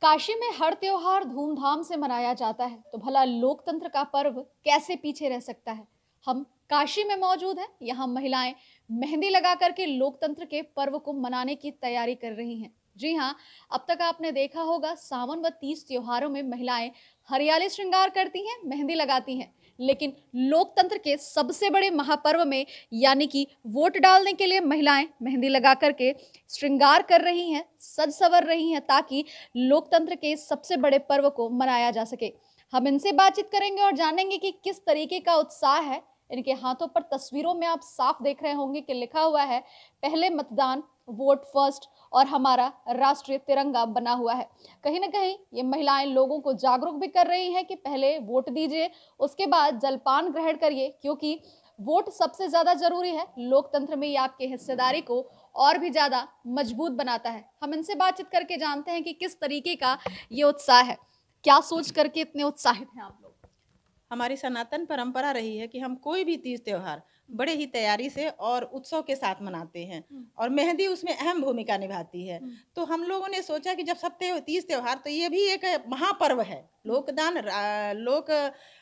काशी में हर त्योहार धूमधाम से मनाया जाता है, तो भला लोकतंत्र का पर्व कैसे पीछे रह सकता है। हम काशी में मौजूद हैं। यहाँ महिलाएं मेहंदी लगा करके लोकतंत्र के पर्व को मनाने की तैयारी कर रही हैं। जी हाँ, अब तक आपने देखा होगा सावन व तीज त्योहारों में महिलाएं हरियाली श्रृंगार करती हैं, मेहंदी लगाती हैं। लेकिन लोकतंत्र के सबसे बड़े महापर्व में यानी कि वोट डालने के लिए महिलाएं मेहंदी लगा करके श्रृंगार कर रही हैं, सज सवर रही हैं, ताकि लोकतंत्र के सबसे बड़े पर्व को मनाया जा सके। हम इनसे बातचीत करेंगे और जानेंगे कि किस तरीके का उत्साह है। इनके हाथों पर तस्वीरों में आप साफ देख रहे होंगे कि लिखा हुआ है पहले मतदान, वोट फर्स्ट और हमारा राष्ट्रीय तिरंगा बना हुआ है। कहीं ना कहीं ये महिलाएं लोगों को जागरूक भी कर रही हैं कि पहले वोट दीजिए, उसके बाद जलपान ग्रहण करिए, क्योंकि वोट सबसे ज्यादा जरूरी है। लोकतंत्र में ये आपके हिस्सेदारी को और भी ज्यादा मजबूत बनाता है। हम इनसे बातचीत करके जानते हैं कि किस तरीके का ये उत्साह है, क्या सोच करके इतने उत्साहित हैं आप लोग। हमारी सनातन परंपरा रही है कि हम कोई भी तीज त्योहार बड़े ही तैयारी से और उत्सव के साथ मनाते हैं और मेहंदी उसमें अहम भूमिका निभाती है। तो हम लोगों ने सोचा कि जब सब तीज त्योहार, तो ये भी एक महापर्व है। लोक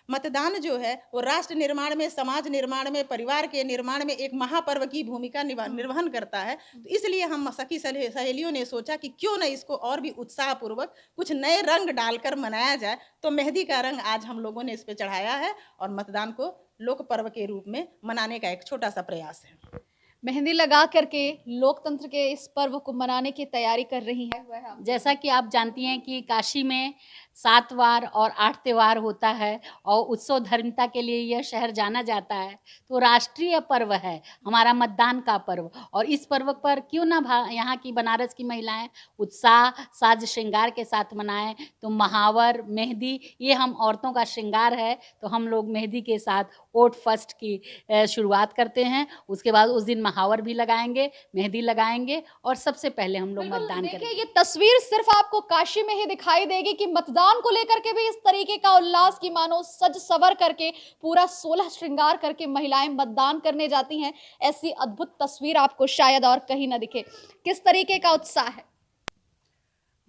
मतदान जो है वो राष्ट्र निर्माण में, समाज निर्माण में, परिवार के निर्माण में एक महापर्व की भूमिका निर्वहन करता है। तो इसलिए हम सखी सहेलियों ने सोचा कि क्यों न इसको और भी उत्साहपूर्वक कुछ नए रंग डालकर मनाया जाए। तो मेहंदी का रंग आज हम लोगों ने इस पे चढ़ाया है और मतदान को लोक पर्व के रूप में मनाने का एक छोटा सा प्रयास है। मेहंदी लगा करके लोकतंत्र के इस पर्व को मनाने की तैयारी कर रही हैं। जैसा कि आप जानती हैं कि काशी में 7 वार और 8 त्योहार होता है और उत्सव धर्मिता के लिए यह शहर जाना जाता है। तो राष्ट्रीय पर्व है हमारा मतदान का पर्व, और इस पर्व पर क्यों ना यहाँ की बनारस की महिलाएं उत्साह साज श्रृंगार के साथ मनाएं। तो महावर, मेहंदी, ये हम औरतों का श्रृंगार है। तो हम लोग मेहंदी के साथ वोट फर्स्ट की शुरुआत करते हैं। उसके बाद उस दिन महावर भी लगाएंगे, मेहंदी लगाएंगे और सबसे पहले हम लोग मतदान करेंगे। ये तस्वीर सिर्फ आपको काशी में ही दिखाई देगी कि मतदान को लेकर के भी इस तरीके का उल्लास की मानो सज सवर करके पूरा 16 श्रृंगार करके महिलाएं मतदान करने जाती हैं। ऐसी अद्भुत तस्वीर आपको शायद और कहीं ना दिखे। किस तरीके का उत्साह है?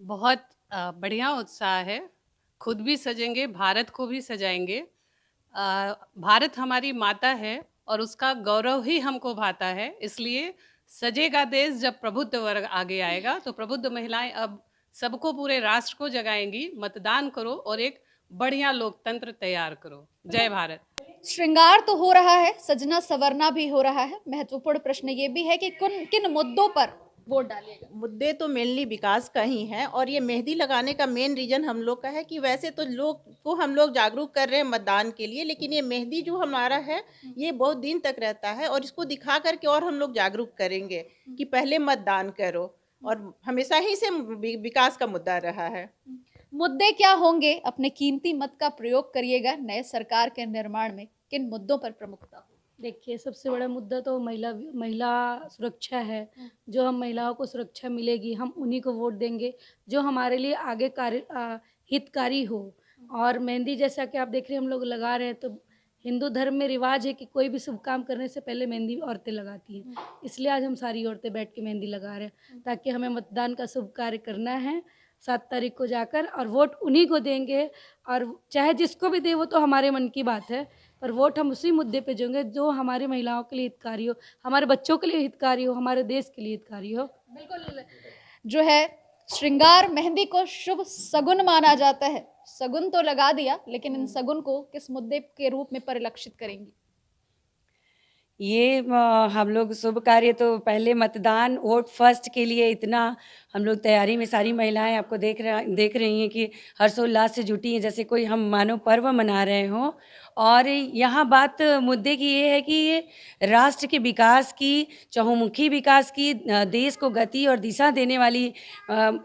बहुत बढ़िया उत्साह है। खुद भी सजेंगे, भारत को भी सजाएंगे। भारत हमारी माता है और उसका गौरव ही हमको भाता है। इसलिए सजेगा देश जब प्रबुद्ध वर्ग आगे आएगा। तो प्रबुद्ध महिलाएं अब सबको, पूरे राष्ट्र को जगाएंगी। मतदान करो और एक बढ़िया लोकतंत्र तैयार करो। जय भारत। श्रृंगार तो हो रहा है, सजना संवरना भी हो रहा है। महत्वपूर्ण प्रश्न ये भी है कि किन मुद्दों पर वोट डालिएगा। मुद्दे तो मेनली विकास का ही है और ये मेहंदी लगाने का मेन रीजन हम लोग का है कि वैसे तो लोग को हम लोग जागरूक कर रहे हैं मतदान के लिए, लेकिन ये मेहंदी जो हमारा है ये बहुत दिन तक रहता है और इसको दिखा करके और हम लोग जागरूक करेंगे कि पहले मतदान करो। और हमेशा ही से विकास का मुद्दा रहा है। मुद्दे क्या होंगे? अपने कीमती मत का प्रयोग करिएगा नए सरकार के निर्माण में। किन मुद्दों पर प्रमुखता हो? देखिए, सबसे बड़ा मुद्दा तो महिला सुरक्षा है। जो हम महिलाओं को सुरक्षा मिलेगी, हम उन्हीं को वोट देंगे जो हमारे लिए आगे हितकारी हो। और मेहंदी जैसा कि आप देख रहे हैं हम लोग लगा रहे हैं, तो हिंदू धर्म में रिवाज है कि कोई भी शुभ काम करने से पहले मेहंदी औरतें लगाती हैं। इसलिए आज हम सारी औरतें बैठ के मेहंदी लगा रहे हैं, ताकि हमें मतदान का शुभ कार्य करना है 7 तारीख को जाकर, और वोट उन्हीं को देंगे। और चाहे जिसको भी दे, वो तो हमारे मन की बात है, पर वोट हम उसी मुद्दे पे देंगे जो हमारी महिलाओं के लिए हितकारी हो, हमारे बच्चों के लिए हितकारी हो, हमारे देश के लिए हितकारी हो। बिल्कुल। जो है श्रृंगार, मेहंदी को शुभ सगुन माना जाता है। सगुन तो लगा दिया, लेकिन इन सगुन को किस मुद्दे के रूप में परिलक्षित करेंगी? ये हम लोग शुभ कार्य तो पहले मतदान, वोट फर्स्ट के लिए इतना हम लोग तैयारी में, सारी महिलाएं आपको देख रही हैं कि हर्षोल्लास से जुटी हैं, जैसे कोई हम मानो पर्व मना रहे हों। और यहाँ बात मुद्दे की ये है कि ये राष्ट्र के विकास की, चहुमुखी विकास की, देश को गति और दिशा देने वाली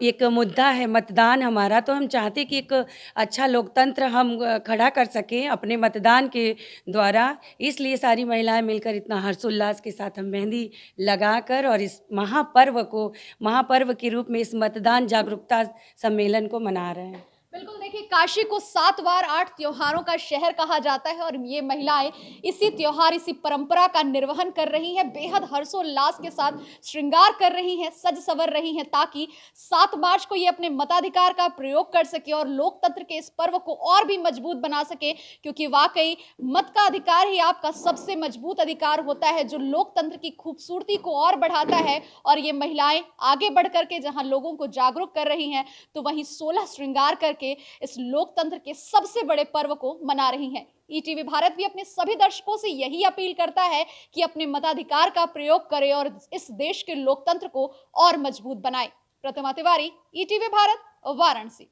एक मुद्दा है मतदान हमारा। तो हम चाहते कि एक अच्छा लोकतंत्र हम खड़ा कर सकें अपने मतदान के द्वारा। इसलिए सारी महिलाएं मिलकर इतना हर्षोल्लास के साथ हम मेहंदी लगाकर और इस महापर्व के रूप में इस मतदान जागरूकता सम्मेलन को मना रहे हैं। बिल्कुल, देखिए काशी को 7 वार 8 त्योहारों का शहर कहा जाता है और ये महिलाएं इसी त्योहार, इसी परंपरा का निर्वहन कर रही हैं, बेहद हर्षोल्लास के साथ श्रृंगार कर रही हैं, सज संवर रही हैं, ताकि 7 मार्च को ये अपने मताधिकार का प्रयोग कर सके और लोकतंत्र के इस पर्व को और भी मजबूत बना सके, क्योंकि वाकई मत का अधिकार ही आपका सबसे मजबूत अधिकार होता है, जो लोकतंत्र की खूबसूरती को और बढ़ाता है। और ये महिलाएं आगे बढ़ करके जहां लोगों को जागरूक कर रही हैं, तो वहीं 16 श्रृंगार करके इस लोकतंत्र के सबसे बड़े पर्व को मना रही हैं। ईटीवी भारत भी अपने सभी दर्शकों से यही अपील करता है कि अपने मताधिकार का प्रयोग करें और इस देश के लोकतंत्र को और मजबूत बनाएं। प्रतिमा तिवारी, ईटीवी भारत, वाराणसी।